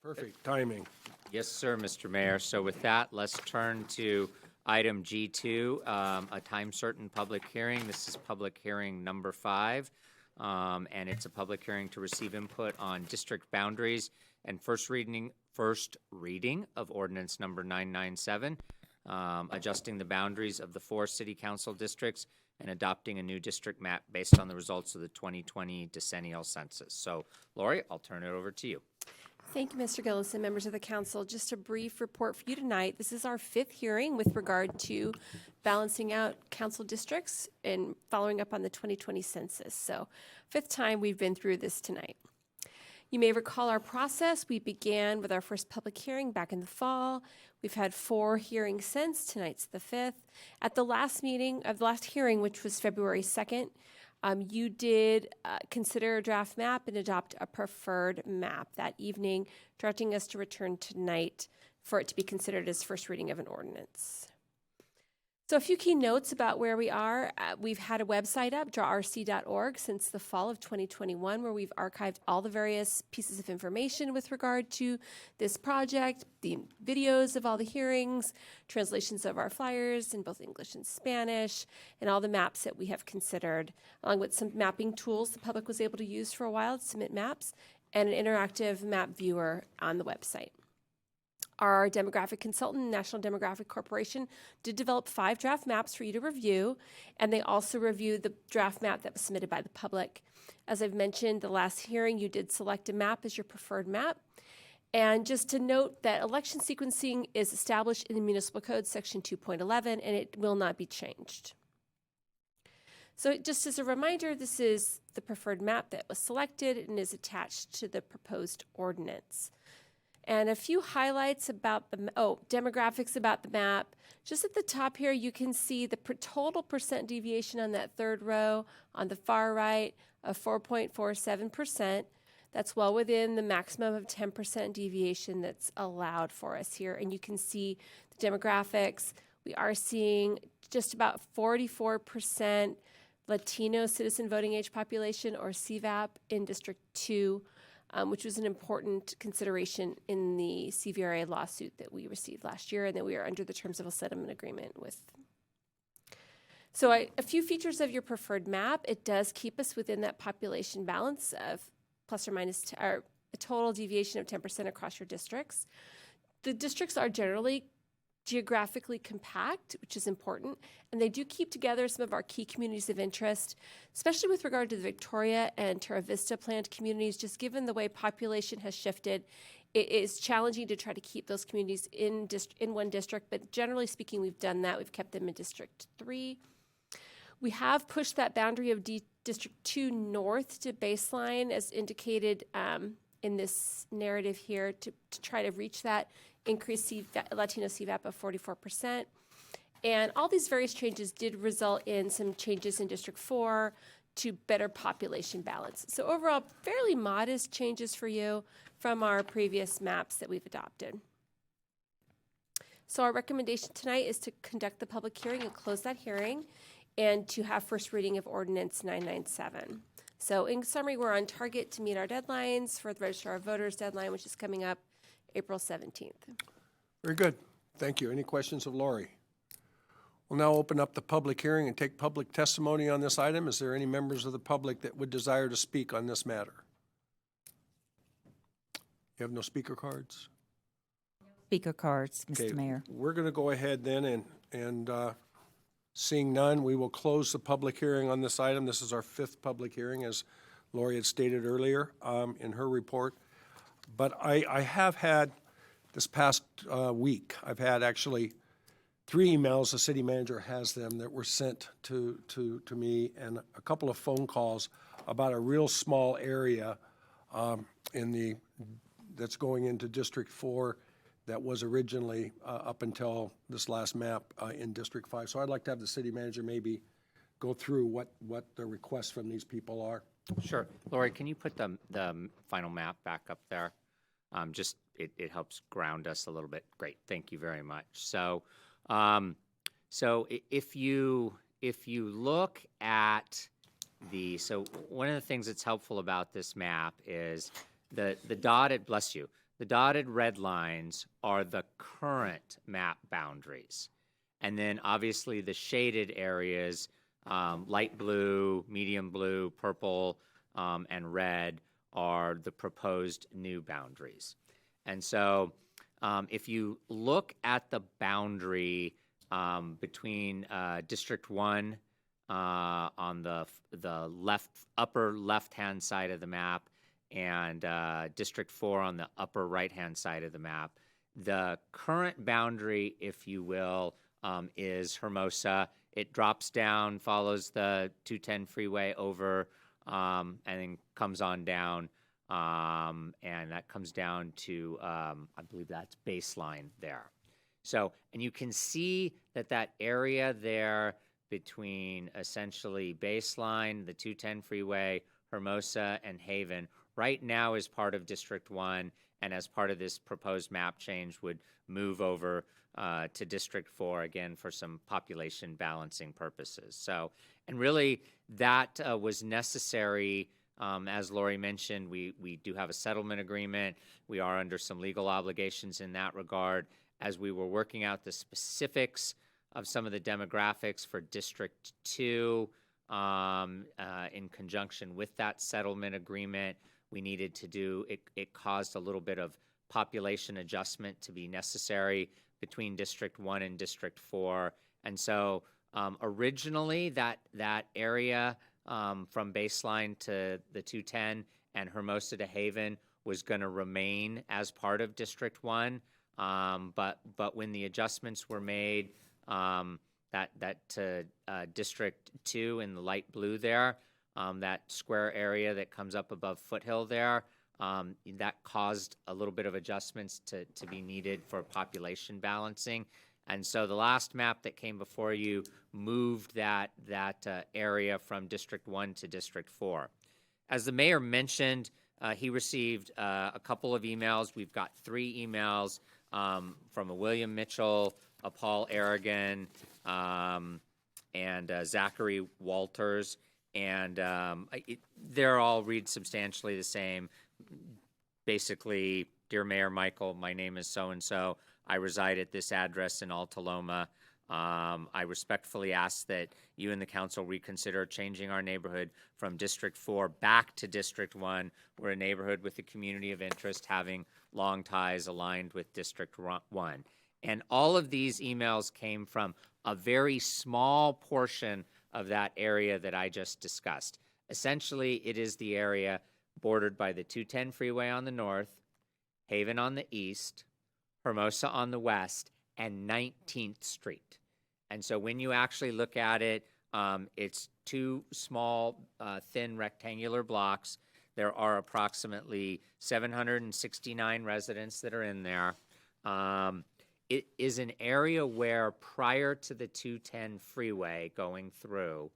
Perfect timing. Yes, sir, Mr. Mayor. So with that, let's turn to item G2, a time-certain public hearing. This is public hearing number 5, and it's a public hearing to receive input on district boundaries and first reading of ordinance number 997, adjusting the boundaries of the 4 city council districts and adopting a new district map based on the results of the 2020 decennial census. So, Lori, I'll turn it over to you. Thank you, Mr. Gillis and members of the council. Just a brief report for you tonight. This is our 5th hearing with regard to balancing out council districts and following up on the 2020 census. So 5th time we've been through this tonight. You may recall our process. We began with our first public hearing back in the fall. We've had 4 hearings since. Tonight's the 5th. At the last hearing, which was February 2nd, you did consider a draft map and adopt a preferred map that evening, directing us to return tonight for it to be considered as first reading of an ordinance. So a few key notes about where we are. We've had a website up, drawrc.org, since the fall of 2021, where we've archived all the various pieces of information with regard to this project, the videos of all the hearings, translations of our flyers in both English and Spanish, and all the maps that we have considered, along with some mapping tools the public was able to use for a while to submit maps, and an interactive map viewer on the website. Our demographic consultant, National Demographic Corporation, did develop 5 draft maps for you to review, and they also reviewed the draft map that was submitted by the public. As I've mentioned, the last hearing, you did select a map as your preferred map. And just to note that election sequencing is established in the Municipal Code, Section 2.11, and it will not be changed. So just as a reminder, this is the preferred map that was selected and is attached to the proposed ordinance. And a few highlights about the, demographics about the map. Just at the top here, you can see the total percent deviation on that 3rd row on the far right of 4.47%. That's well within the maximum of 10% deviation that's allowed for us here. And you can see the demographics. We are seeing just about 44% Latino citizen voting age population, or CVAP, in District 2. Which was an important consideration in the CVRA lawsuit that we received last year and that we are under the terms of a settlement agreement with. So a few features of your preferred map. It does keep us within that population balance of plus or minus or a total deviation of 10% across your districts. The districts are generally geographically compact, which is important, and they do keep together some of our key communities of interest, especially with regard to the Victoria and Terra Vista planned communities. Just given the way population has shifted, it is challenging to try to keep those communities in one district, but generally speaking, we've done that. We've kept them in District 3. We have pushed that boundary of District 2 north to baseline, as indicated in this narrative here, to try to reach that increased Latino CVAP of 44%. And all these various changes did result in some changes in District 4 to better population balance. So overall, fairly modest changes for you from our previous maps that we've adopted. So our recommendation tonight is to conduct the public hearing and close that hearing, and to have first reading of Ordinance 997. So in summary, we're on target to meet our deadlines for the Register of Voters deadline, which is coming up April 17th. Very good. Thank you. Any questions of Lori? We'll now open up the public hearing and take public testimony on this item. Is there any members of the public that would desire to speak on this matter? You have no speaker cards? Speaker cards, Mr. Okay, Mayor. we're going to go ahead then and seeing none, we will close the public hearing on this item. This is our 5th public hearing, as Lori had stated earlier in her report. But I have had, this past week, I've had actually 3 emails, the city manager has them, that were sent to me, and a couple of phone calls about a real small area that's going into District 4 that was originally up until this last map in District 5. So I'd like to have the city manager maybe go through what the requests from these people are. Sure. Lori, can you put the final map back up there? It helps ground us a little bit. Great. Thank you very much. So, if you look at so one of the things that's helpful about this map is the dotted, bless you, The dotted red lines are the current map boundaries. And then obviously the shaded areas, light blue, medium blue, purple, and red are the proposed new boundaries. And so if you look at the boundary between District 1 on the upper left-hand side of the map and District 4 on the upper right-hand side of the map, the current boundary, if you will, is Hermosa. It drops down, follows the 210 freeway over, and then comes on down, and that comes down to, I believe that's Baseline there. So, and you can see that that area there between essentially Baseline, the 210 freeway, Hermosa, and Haven right now is part of District 1, and as part of this proposed map change would move over to District 4, again, for some population balancing purposes. So, and really that was necessary. As Lori mentioned, we do have a settlement agreement. We are under some legal obligations in that regard. As we were working out the specifics of some of the demographics for District 2 in conjunction with that settlement agreement, we needed to do, it caused a little bit of population adjustment to be necessary between District 1 and District 4. And so originally that area from Baseline to the 210 and Hermosa to Haven was going to remain as part of District 1. But when the adjustments were made, that to District 2 in the light blue there, that square area that comes up above Foothill there, that caused a little bit of adjustments to be needed for population balancing. And so the last map that came before you moved that area from District 1 to District 4. As the mayor mentioned, he received a couple of emails. We've got 3 emails from a William Mitchell, a Paul Aragon, and Zachary Walters. And they're all read substantially the same. Basically, dear Mayor Michael, my name is so-and-so. I reside at this address in Alta Loma. I respectfully ask that you and the council reconsider changing our neighborhood from District 4 back to District 1. We're a neighborhood with a community of interest having long ties aligned with District 1. And all of these emails came from a very small portion of that area that I just discussed. Essentially, it is the area bordered by the 210 freeway on the north, Haven on the east, Hermosa on the west, and 19th Street. And so when you actually look at it, it's 2 small, thin rectangular blocks. There are approximately 769 residents that are in there. It is an area where prior to the 210 freeway going through,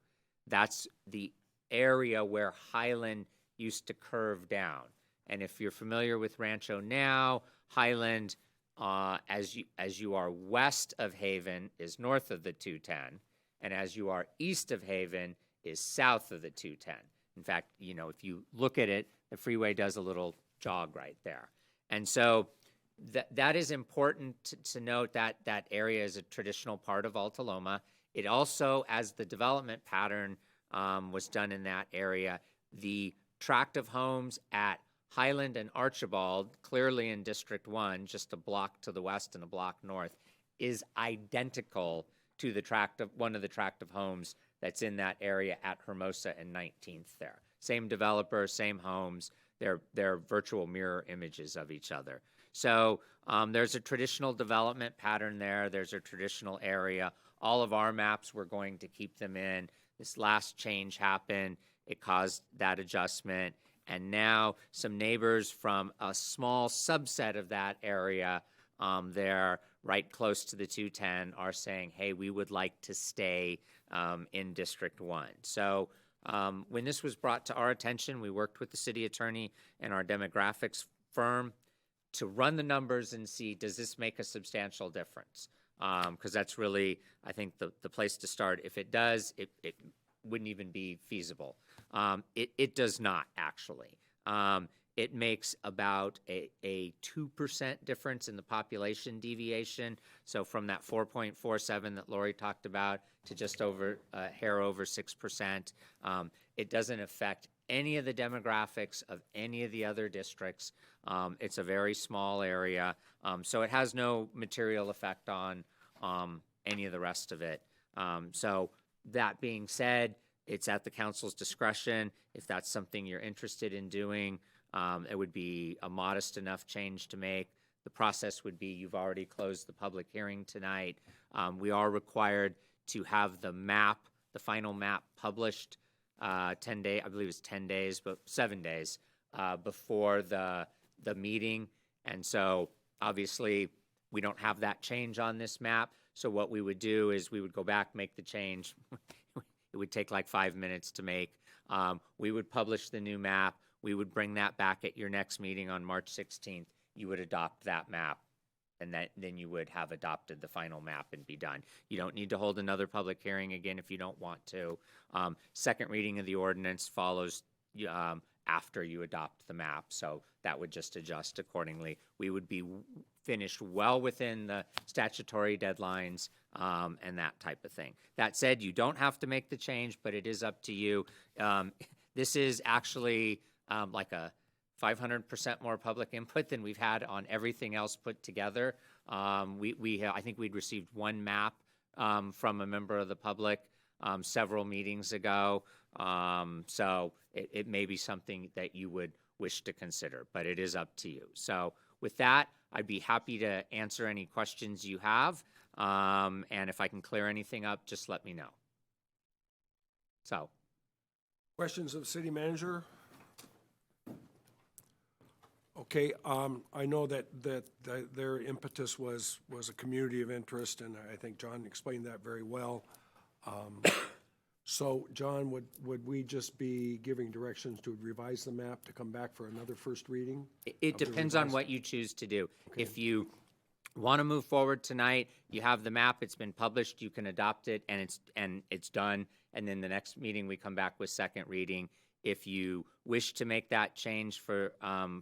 that's the area where Highland used to curve down. And if you're familiar with Rancho now, Highland, as you are west of Haven, is north of the 210, and as you are east of Haven, is south of the 210. In fact, you know, if you look at it, the freeway does a little jog right there. And so that is important to note that that area is a traditional part of Alta Loma. It also, as the development pattern was done in that area, the tract of homes at Highland and Archibald, clearly in District 1, just a block to the west and a block north, is identical to the one of the tract of homes that's in that area at Hermosa and 19th there. Same developer, same homes. They're virtual mirror images of each other. So there's a traditional development pattern there. There's a traditional area. All of our maps, we're going to keep them in. This last change happened. It caused that adjustment. And now some neighbors from a small subset of that area there, right close to the 210, are saying, hey, we would like to stay in District 1. So when this was brought to our attention, we worked with the city attorney and our demographics firm to run the numbers and see, does this make a substantial difference? Because that's really, I think, the place to start. If it does, it wouldn't even be feasible. It does not, actually. it makes about a 2% difference in the population deviation. So from that 4.47 that Lori talked about to just over, hair over 6%, it doesn't affect any of the demographics of any of the other districts. It's a very small area, so it has no material effect on any of the rest of it. So that being said, it's at the council's discretion. If that's something you're interested in doing, it would be a modest enough change to make. The process would be you've already closed the public hearing tonight. We are required to have the map, the final map published 10 days, I believe it's 10 days, but 7 days before the meeting. And so obviously we don't have that change on this map. So what we would do is we would go back, make the change. It would take like 5 minutes to make. We would publish the new map. We would bring that back at your next meeting on March 16th. You would adopt that map, and then you would have adopted the final map and be done. You don't need to hold another public hearing again if you don't want to. Second reading of the ordinance follows after you adopt the map, so that would just adjust accordingly. We would be finished well within the statutory deadlines and that type of thing. That said, you don't have to make the change, but it is up to you. This is actually like a 500% more public input than we've had on everything else put together. I think we'd received one map from a member of the public several meetings ago. So it may be something that you would wish to consider, but it is up to you. So with that, I'd be happy to answer any questions you have. And if I can clear anything up, just let me know. So. Questions of city manager? Okay, I know that their impetus was a community of interest, and I think John explained that very well. So, John, would we just be giving directions to revise the map to come back for another first reading? It depends on what you choose to do. Okay. If you want to move forward tonight, you have the map, it's been published, you can adopt it, and it's done, and then the next meeting we come back with second reading. If you wish to make that change for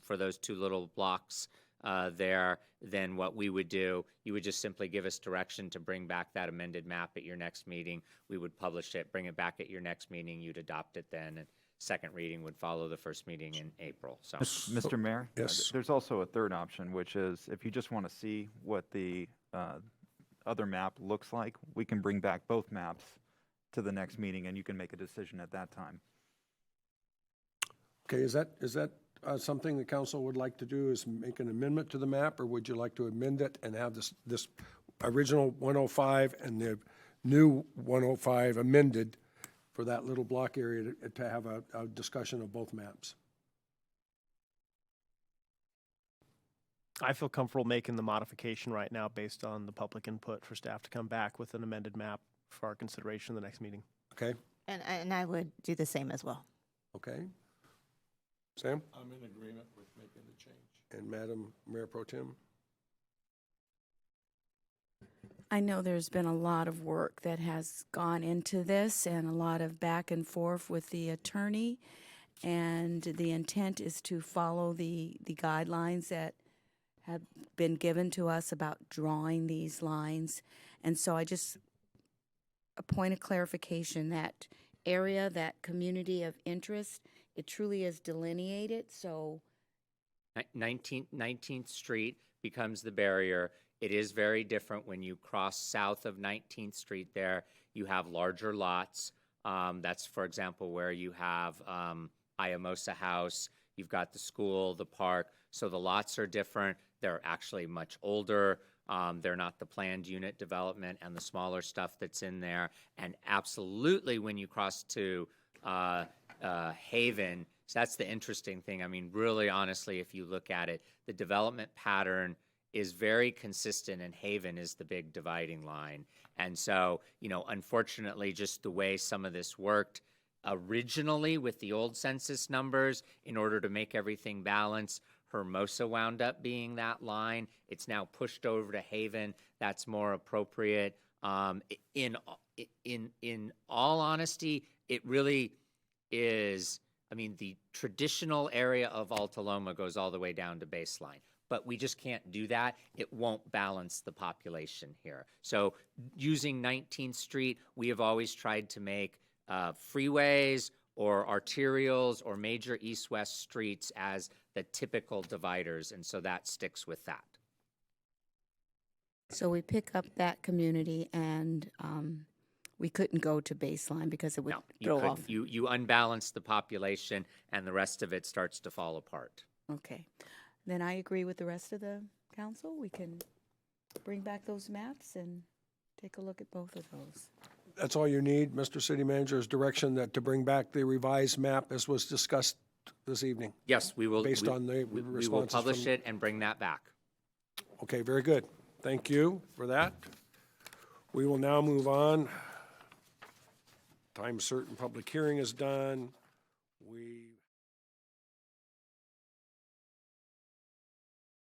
those two little blocks there, then what we would do, you would just simply give us direction to bring back that amended map at your next meeting. We would publish it, bring it back at your next meeting, you'd adopt it then, and second reading would follow the first meeting in April. So, Mr. Mayor? Yes. There's also a third option, which is if you just want to see what the other map looks like, we can bring back both maps to the next meeting, and you can make a decision at that time. Okay, is that something the council would like to do, is make an amendment to the map, or would you like to amend it and have this original 105 and the new 105 amended for that little block area to have a discussion of both maps? I feel comfortable making the modification right now based on the public input for staff to come back with an amended map for our consideration in the next meeting. Okay, And I would do the same as well. okay. Sam? I'm in agreement with making the change. And Madam Mayor Pro Tem? I know there's been a lot of work that has gone into this and a lot of back and forth with the attorney. And the intent is to follow the guidelines that have been given to us about drawing these lines. And so a point of clarification, that area, that community of interest, it truly is delineated, so. 19th Street becomes the barrier. It is very different when you cross south of 19th Street there. You have larger lots. That's, for example, where you have Ayamosa House. You've got the school, the park. So the lots are different. They're actually much older. They're not the planned unit development and the smaller stuff that's in there. And absolutely when you cross to Haven, so that's the interesting thing. I mean, really honestly, if you look at it, the development pattern is very consistent, and Haven is the big dividing line. And so, unfortunately, just the way some of this worked originally with the old census numbers, in order to make everything balance, Hermosa wound up being that line. It's now pushed over to Haven. That's more appropriate. In all honesty, it really is I mean, the traditional area of Alta Loma goes all the way down to baseline. But we just can't do that. It won't balance the population here. So using 19th Street, we have always tried to make freeways or arterials or major east-west streets as the typical dividers, and so that sticks with that. So we pick up that community and we couldn't go to baseline because it would No, you throw couldn't. off. You unbalance the population, and the rest of it starts to fall apart. Okay. Then I agree with the rest of the council. We can bring back those maps and take a look at both of those. That's all you need, Mr. City Manager, is direction that to bring back the revised map as was discussed this evening. Yes, we will. Based on the we will responses publish from- it and bring that back. Okay, very good. Thank you for that. We will now move on. Time certain public hearing is done. We